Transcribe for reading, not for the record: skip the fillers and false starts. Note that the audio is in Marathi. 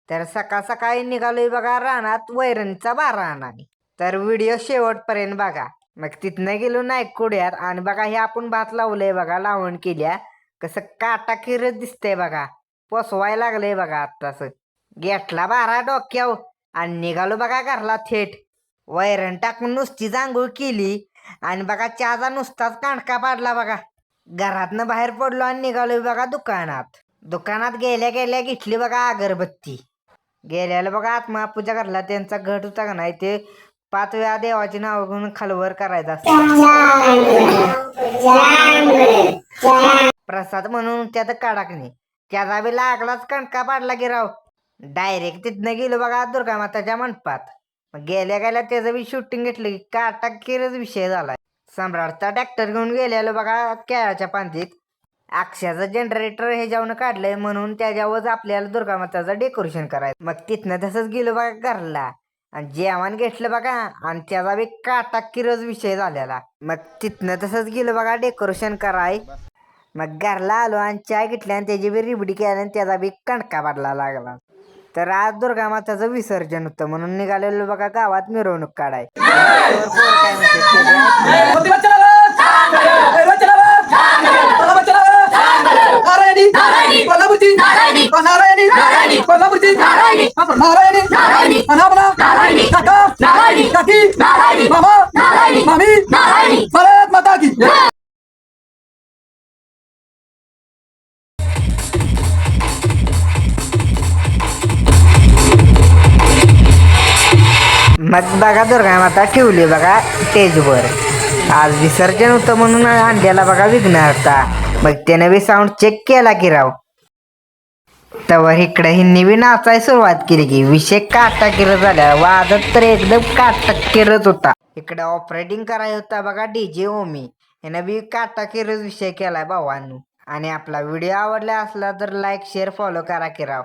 तर सकाळ सकाळी निघालोय बघा रानात वैरणीचा बारा आणाने. तर व्हिडिओ शेवटपर्यंत बघा. मग तिथनं गेलो नाईककुड्यात आणि बघा हे आपण भात लावलंय बघा, लावण केल्या. कसं काटा किरत दिसतंय बघा, पोसवायला लागलंय बघा. आत्ताच घेतला बारा डोक्याव आणि निघालो बघा घरला थेट. वैरण टाकून नुसतीच आंघोळ केली आणि बघा चहाचा नुसताच कांडका पाडला बघा. घरातनं बाहेर पडलो आणि निघालोय बघा दुकानात. दुकानात गेल्या गेल्या घेतली बघा अगरबत्ती. गेल्याला बघा आत्मापूजा करला. त्यांचा घट होता का नाही ते 5 वेळा देवाची नाव घेऊन खालवर करायचं असतं. प्रसाद म्हणून त्यात कडाकणी त्याचा बी लागलाच कणका पाडला की राव. डायरेक्ट तिथनं गेलो बघा दुर्गामाताच्या मंडपात. मग गेल्या गेल्या त्याचं बी शूटिंग घेतलं की काटा किरच विषय झालाय. सम्राटचा ट्रॅक्टर घेऊन गेलेलो बघा केळाच्या पांतीत. अक्षाचं जनरेटर हे जाऊन काढलंय म्हणून त्याच्यावर आपल्याला दुर्गामाताचं डेकोरेशन करायचं. मग तिथनं तसंच गेलो बघा घरला आणि जेवण घेतलं बघा आणि त्याचा बी काटा किरच विषय झालेला. मग तिथनं तसंच गेलो बघा डेकोरेशन कराय. मग घरला आलो आणि चाय घेतली आणि त्याची बी रिबडी केली आणि त्याचा बी कणका पाडला लागला. तर आज दुर्गामाताचं विसर्जन होतं म्हणून निघालेलो बघा गावात मिरवणूक काढाय. काय म्हणते मग बघा दुर्गामाता ठेवली बघा स्टेजवर. आज विसर्जन होतं म्हणून आणल्याला बघा विघ्नहर्ता. मग त्याने बी साऊंड चेक केला की राव. तवर इकडे हिंनी बी नाचाय सुरुवात केली की विषय काटाकिर झाला. वाजत तर एकदम काटाकिरच होता. इकडे ऑपरेटिंग करायचा होता बघा डीजे ओमी. यानं बी काटाकिरच विषय केलाय भावांनो. आणि आपला व्हिडिओ आवडला असला तर लाईक शेअर फॉलो करा की राव.